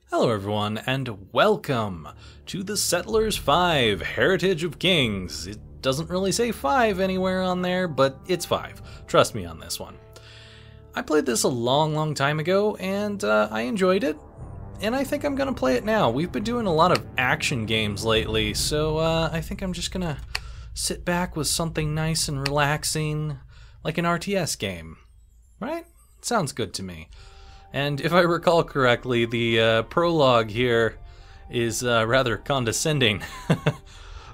Hello everyone, and welcome to the Settlers 5 Heritage of Kings. It doesn't really say 5 anywhere on there, but it's 5. Trust me on this one. I played this a long time ago, and I enjoyed it. And I think I'm going to play it now. We've been doing a lot of action games lately, so I think I'm just going to sit back with something nice and relaxing, like an RTS game. Right? Sounds good to me. And if I recall correctly, the prologue here is rather condescending.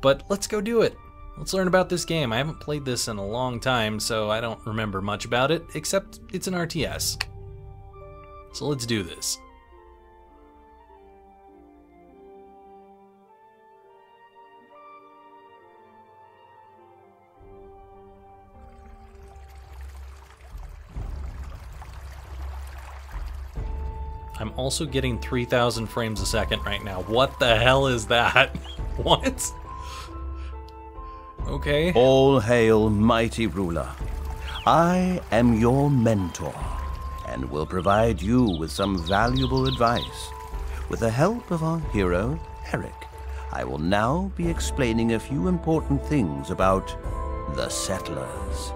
But let's go do it. Let's learn about this game. I haven't played this in a long time, so I don't remember much about it, except it's an RTS. So let's do this. I'm also getting 3,000 frames a second right now. What the hell is that? What? Okay. All hail, mighty ruler. I am your mentor, and will provide you with some valuable advice. With the help of our hero, Eric, I will now be explaining a few important things about the settlers.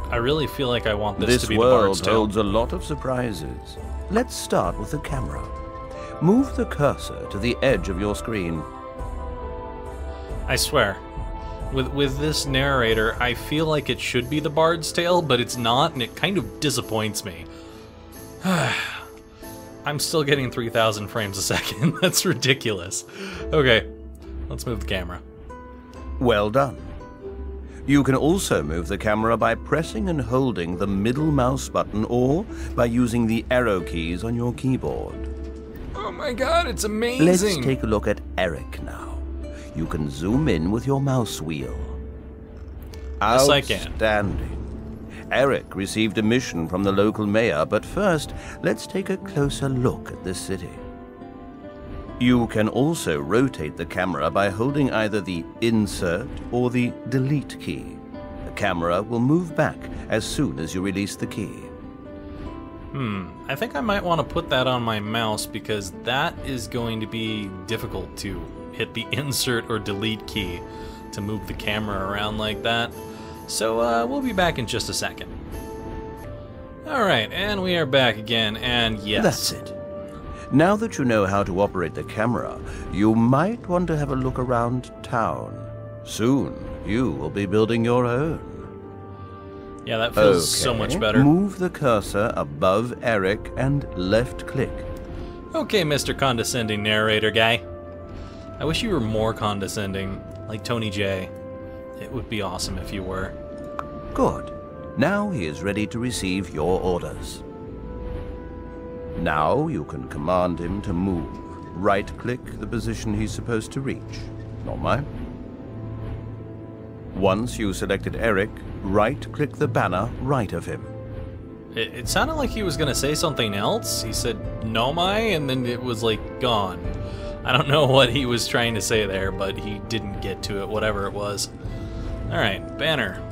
I really feel like I want this to be the This Bard's world Tale. holds a lot of surprises. Let's start with the camera. Move the cursor to the edge of your screen. I swear, with this narrator, I feel like it should be the Bard's Tale, but it's not, and it kind of disappoints me. I'm still getting 3,000 frames a second. That's ridiculous. Okay, let's move the camera. Well done. You can also move the camera by pressing and holding the middle mouse button or by using the arrow keys on your keyboard. Oh my god, it's amazing! Let's take a look at Eric now. You can zoom in with your mouse wheel. Yes, I can. Outstanding. Eric received a mission from the local mayor, but first, let's take a closer look at this city. You can also rotate the camera by holding either the Insert or the Delete key. The camera will move back as soon as you release the key. I think I might want to put that on my mouse because that is going to be difficult to hit the Insert or Delete key to move the camera around like that. So we'll be back in just a second. Alright, and we are back again, and yes. That's it. Now that you know how to operate the camera, you might want to have a look around town. Soon, you will be building your own. Yeah, that feels so much better. Move the cursor above Eric and left-click. Okay, Mr. Condescending Narrator Guy. I wish you were more condescending, like Tony J. It would be awesome if you were. Good. Now he is ready to receive your orders. Now you can command him to move. Right-click the position he's supposed to reach. Not mine. Once you selected Eric, right-click the banner right of him. It sounded like he was going to say something else. He said, "Nomai," and then it was like gone. I don't know what he was trying to say there, but he didn't get to it, whatever it was. Alright, banner.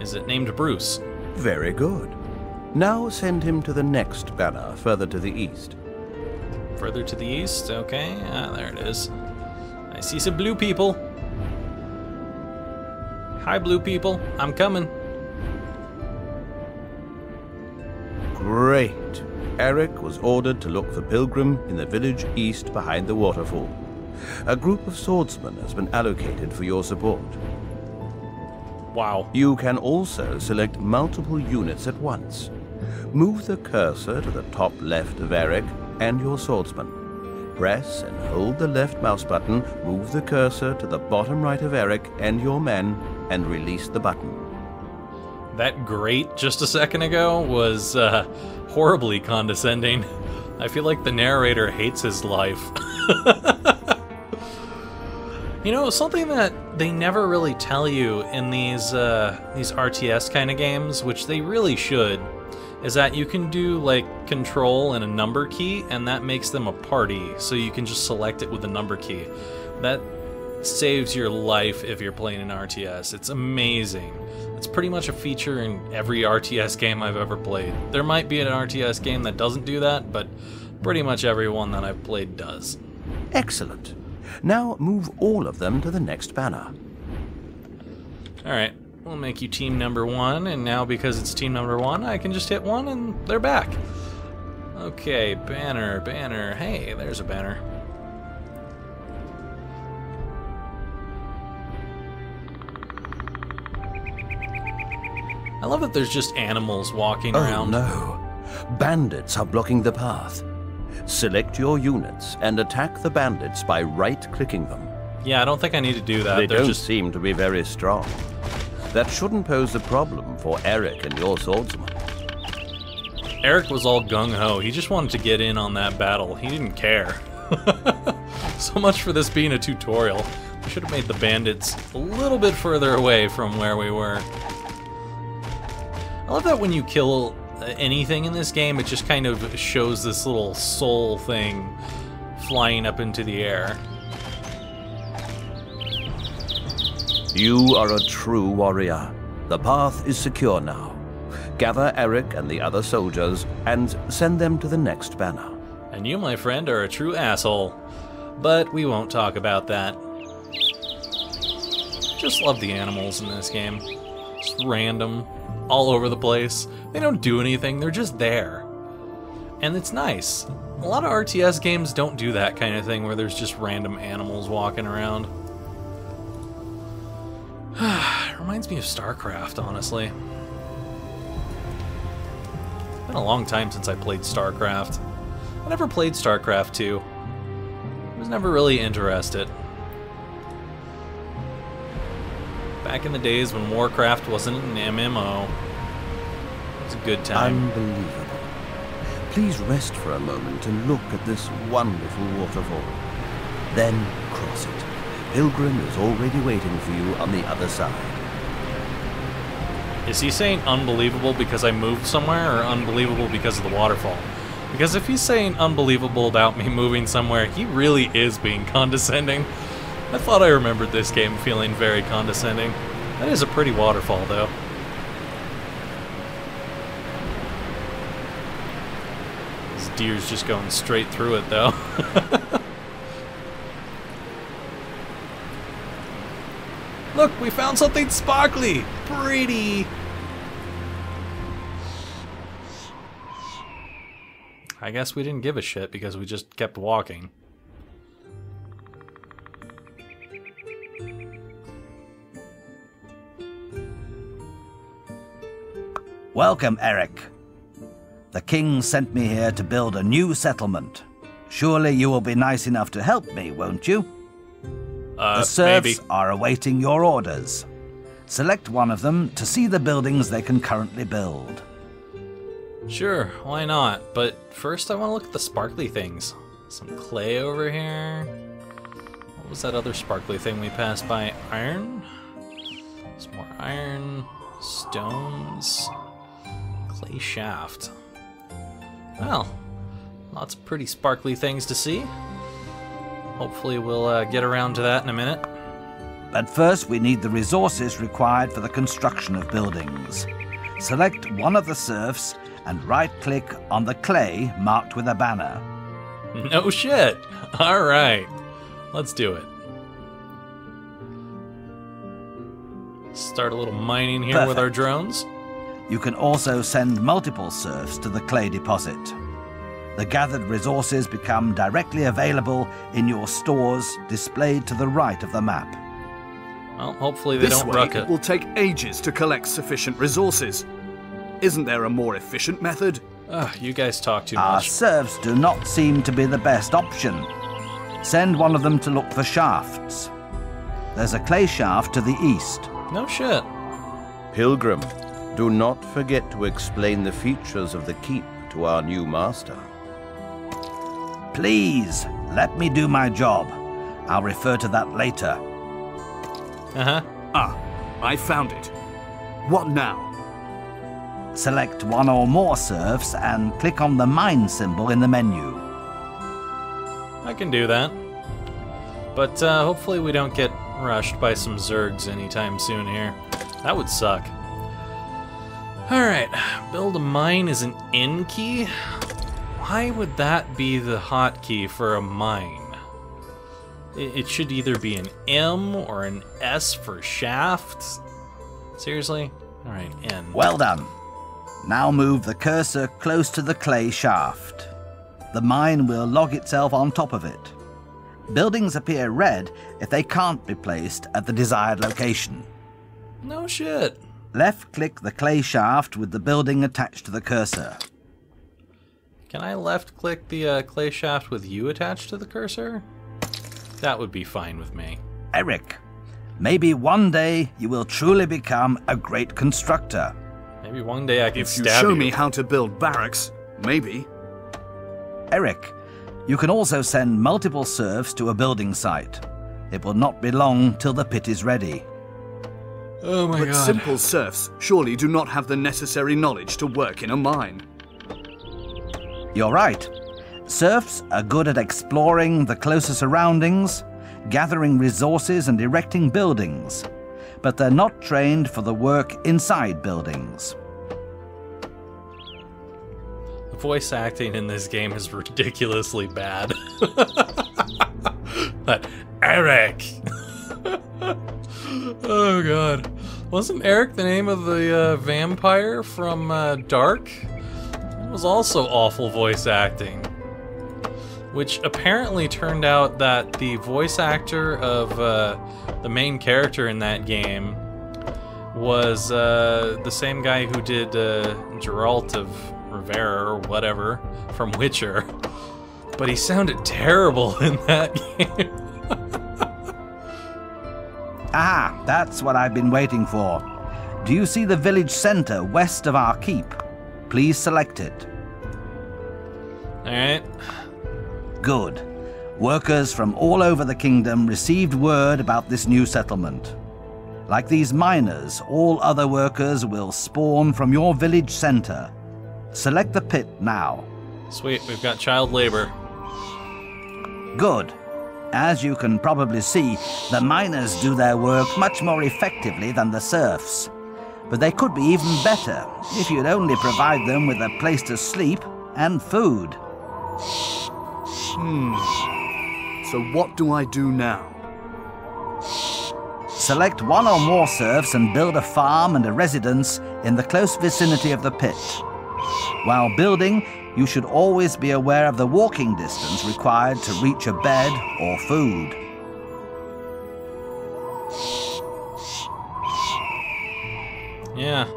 Is it named Bruce? Very good. Now send him to the next banner, further to the east. Further to the east? Okay, there it is. I see some blue people. Hi, blue people. I'm coming. Great. Eric was ordered to look for Pilgrim in the village east behind the waterfall. A group of swordsmen has been allocated for your support. Wow. You can also select multiple units at once. Move the cursor to the top left of Eric and your swordsman. Press and hold the left mouse button, move the cursor to the bottom right of Eric and your men, and release the button. That great just a second ago was horribly condescending. I feel like the narrator hates his life. You know, something that they never really tell you in these RTS kind of games, which they really should, is that you can do like control and a number key, and that makes them a party, so you can just select it with a number key. That saves your life if you're playing an RTS. It's amazing. It's pretty much a feature in every RTS game I've ever played. There might be an RTS game that doesn't do that, but pretty much every one that I've played does. Excellent. Now move all of them to the next banner. Alright, we'll make you team number 1, and now because it's team number 1, I can just hit 1 and they're back. Okay, banner, banner. Hey, there's a banner. I love that there's just animals walking around. Oh no. Bandits are blocking the path. Select your units and attack the bandits by right-clicking them. Yeah, I don't think I need to do that. They They're don't just... seem to be very strong. That shouldn't pose a problem for Eric and your swordsman. Eric was all gung-ho. He just wanted to get in on that battle. He didn't care. So much for this being a tutorial. We should have made the bandits a little bit further away from where we were. I love that when you kill anything in this game, it just kind of shows this little soul thing flying up into the air. You are a true warrior. The path is secure now. Gather Eric and the other soldiers and send them to the next banner. And you, my friend, are a true asshole. But we won't talk about that. Just love the animals in this game. Just random, all over the place. They don't do anything, they're just there. And it's nice. A lot of RTS games don't do that kind of thing where there's just random animals walking around. It reminds me of StarCraft, honestly. It's been a long time since I played StarCraft. I never played StarCraft 2. I was never really interested. Back in the days when Warcraft wasn't an MMO. It was a good time. Unbelievable. Please rest for a moment and look at this wonderful waterfall. Then cross it. Pilgrim is already waiting for you on the other side. Is he saying unbelievable because I moved somewhere, or unbelievable because of the waterfall? Because if he's saying unbelievable about me moving somewhere, he really is being condescending. I thought I remembered this game feeling very condescending. That is a pretty waterfall, though. This deer's just going straight through it, though. Look, we found something sparkly! Pretty! I guess we didn't give a shit because we just kept walking. Welcome, Eric. The king sent me here to build a new settlement. Surely you will be nice enough to help me, won't you? The serfs are awaiting your orders. Select one of them to see the buildings they can currently build. Sure, why not? But first I want to look at the sparkly things. Some clay over here. What was that other sparkly thing we passed by? Iron? Some more iron. Stones. Clay shaft. Well, lots of pretty sparkly things to see. Hopefully we'll get around to that in a minute. But first we need the resources required for the construction of buildings. Select one of the serfs and right-click on the clay marked with a banner. No shit! Alright, let's do it. Start a little mining here with our drones. You can also send multiple serfs to the clay deposit. The gathered resources become directly available in your stores displayed to the right of the map. Well, hopefully they don't ruck it. It will take ages to collect sufficient resources. Isn't there a more efficient method? You guys talk too Our much. serfs do not seem to be the best option. Send one of them to look for shafts. There's a clay shaft to the east. No shit. Pilgrim, do not forget to explain the features of the keep to our new master. Please, let me do my job. I'll refer to that later. Ah, I found it. What now? Select one or more serfs and click on the mine symbol in the menu. I can do that. But hopefully we don't get rushed by some Zergs anytime soon here. That would suck. Alright, build a mine is an N key? Why would that be the hotkey for a mine? It should either be an M or an S for shaft. Seriously? Alright, N. Well done. Now move the cursor close to the clay shaft. The mine will log itself on top of it. Buildings appear red if they can't be placed at the desired location. No shit. Left-click the clay shaft with the building attached to the cursor. Can I left-click the clay shaft with you attached to the cursor? That would be fine with me. Eric, maybe one day you will truly become a great constructor. Maybe one day I can If you stab show you. me how to build barracks, maybe. Eric, you can also send multiple serfs to a building site. It will not be long till the pit is ready. Oh my But god. simple serfs surely do not have the necessary knowledge to work in a mine. You're right. Serfs are good at exploring the closer surroundings, gathering resources and erecting buildings, but they're not trained for the work inside buildings. The voice acting in this game is ridiculously bad. But Eric! Oh god. Wasn't Eric the name of the vampire from Dark? It was also awful voice acting. Which apparently turned out that the voice actor of the main character in that game was the same guy who did Geralt of Rivera or whatever from Witcher. But he sounded terrible in that game. Ah, that's what I've been waiting for. Do you see the village center west of our keep? Please select it. Alright. Good. Workers from all over the kingdom received word about this new settlement. Like these miners, all other workers will spawn from your village center. Select the pit now. Sweet, we've got child labor. Good. As you can probably see, the miners do their work much more effectively than the serfs. But they could be even better if you'd only provide them with a place to sleep and food. So what do I do now? Select one or more serfs and build a farm and a residence in the close vicinity of the pit. While building, you should always be aware of the walking distance required to reach a bed or food. Yeah,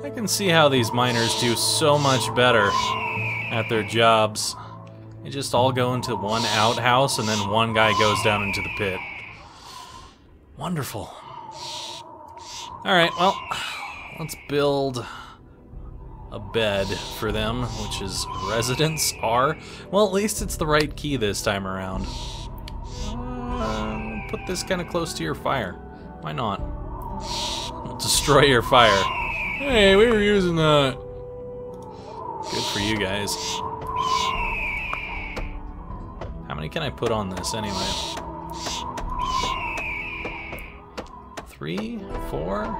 I can see how these miners do so much better at their jobs. They just all go into one outhouse and then one guy goes down into the pit. Wonderful. Alright, well, let's build a bed for them, which is residence R. Well, at least it's the right key this time around. Put this kind of close to your fire. Why not? We'll destroy your fire. Hey, we were using that. Good for you guys. How many can I put on this anyway? 3, 4.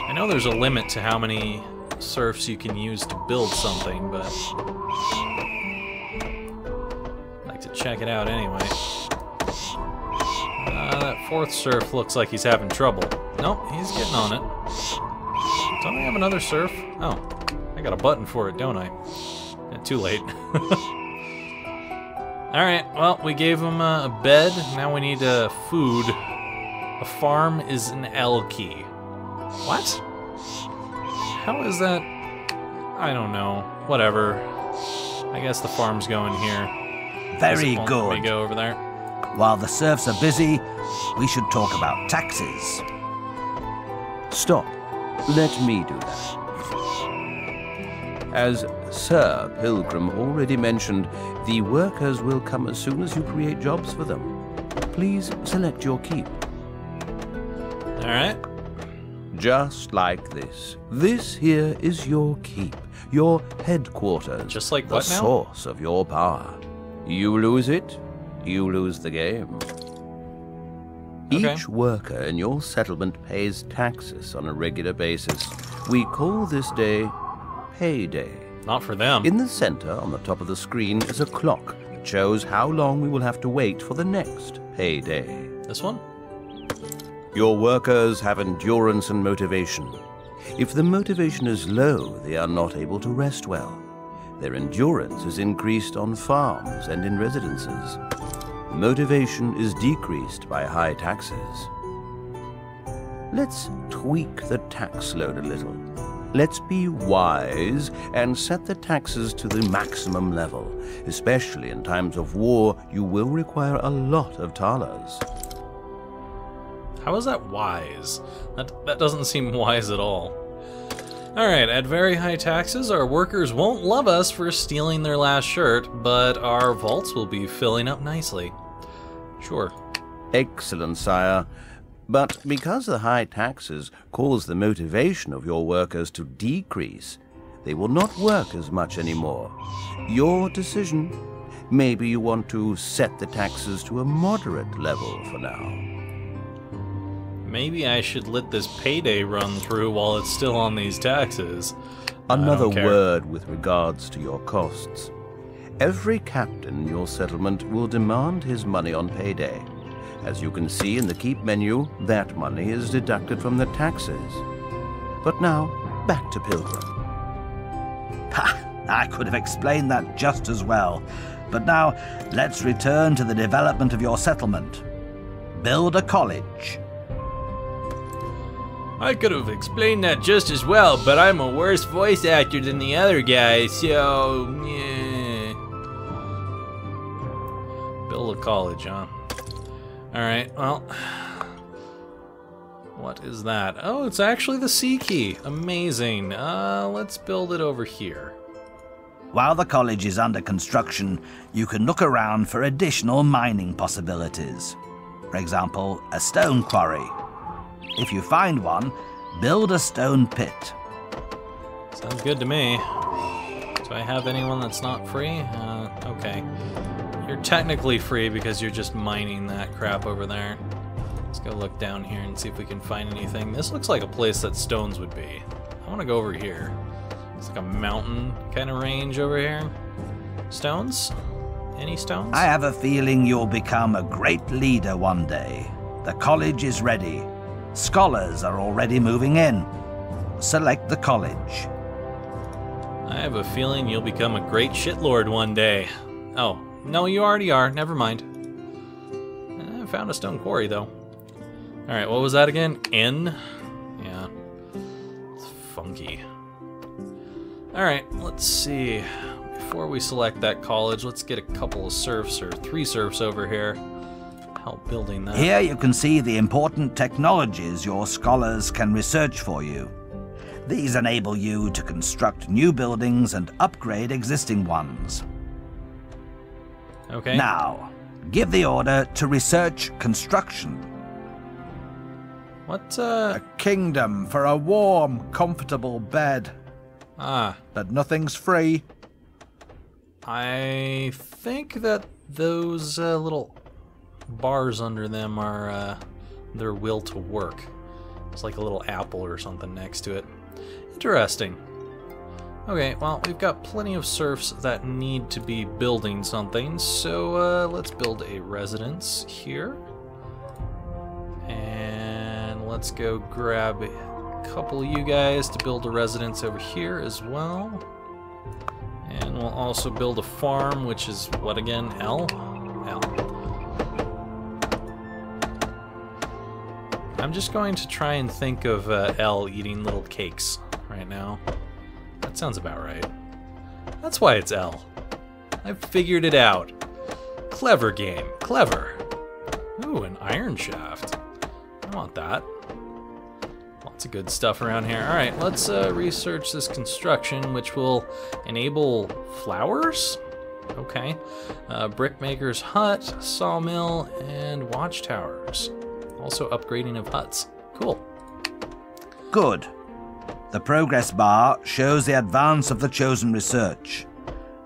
I know there's a limit to how many serfs you can use to build something, but I'd like to check it out anyway. That fourth serf looks like he's having trouble. Nope, he's getting on it. Don't I have another serf? Oh, I got a button for it, don't I? Yeah, too late. Alright, well, we gave him a bed. Now we need food. A farm is an L key. What? How is that? I don't know. Whatever. I guess the farm's going here. Very good. Let me go over there. While the serfs are busy, we should talk about taxes. Stop. Let me do that. As Sir Pilgrim already mentioned, the workers will come as soon as you create jobs for them. Please select your keep. Alright. Just like this. This here is your keep, your headquarters. Just like the what now? source of your power. You lose it, you lose the game. Okay. Each worker in your settlement pays taxes on a regular basis. We call this day Payday. Not for them. In the center, on the top of the screen, is a clock that shows how long we will have to wait for the next payday. This one? Your workers have endurance and motivation. If the motivation is low, they are not able to rest well. Their endurance is increased on farms and in residences. Motivation is decreased by high taxes. Let's tweak the tax load a little. Let's be wise and set the taxes to the maximum level. Especially in times of war, you will require a lot of thalers. How is that wise? That doesn't seem wise at all. Alright, at very high taxes, our workers won't love us for stealing their last shirt, but our vaults will be filling up nicely. Sure. Excellent, sire. But because the high taxes cause the motivation of your workers to decrease, they will not work as much anymore. Your decision. Maybe you want to set the taxes to a moderate level for now. Maybe I should let this payday run through while it's still on these taxes. Another word with regards to your costs. Every captain in your settlement will demand his money on payday. As you can see in the keep menu, that money is deducted from the taxes. But now, back to Pilgrim. Ha! I could have explained that just as well. But now, let's return to the development of your settlement. Build a college. I could have explained that just as well, but I'm a worse voice actor than the other guy, so... yeah. Build a college, huh? Alright, well... what is that? Oh, it's actually the sea key. Amazing. Let's build it over here. While the college is under construction, you can look around for additional mining possibilities. For example, a stone quarry. If you find one, build a stone pit. Sounds good to me. Do I have anyone that's not free? Okay. You're technically free because you're just mining that crap over there. Let's go look down here and see if we can find anything. This looks like a place that stones would be. I want to go over here. It's like a mountain kind of range over here. Stones? Any stones? I have a feeling you'll become a great leader one day. The college is ready. Scholars are already moving in. Select the college. I have a feeling you'll become a great shitlord one day. Oh, no, you already are. Never mind. I found a stone quarry, though. Alright, what was that again? N? Yeah. It's funky. Alright, let's see. Before we select that college, let's get a couple of serfs, or 3 serfs over here. Help building that. Here you can see the important technologies your scholars can research for you. These enable you to construct new buildings and upgrade existing ones. Okay. Now, give the order to research construction. What, A kingdom for a warm, comfortable bed. Ah. But nothing's free. I think that those little bars under them are their will to work. It's like a little apple or something next to it. Interesting. Okay, well, we've got plenty of serfs that need to be building something, so let's build a residence here. And let's go grab a couple of you guys to build a residence over here as well. And we'll also build a farm, which is what again? L? L. I'm just going to try and think of L eating little cakes right now. That sounds about right. That's why it's L. I've figured it out. Clever game. Clever. Ooh, an iron shaft. I want that. Lots of good stuff around here. Alright, let's research this construction, which will enable flowers? Okay. Brickmaker's hut, sawmill, and watchtowers. Also upgrading of huts. Cool. Good. The progress bar shows the advance of the chosen research.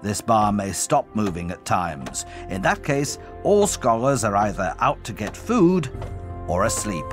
This bar may stop moving at times. In that case, all scholars are either out to get food or asleep.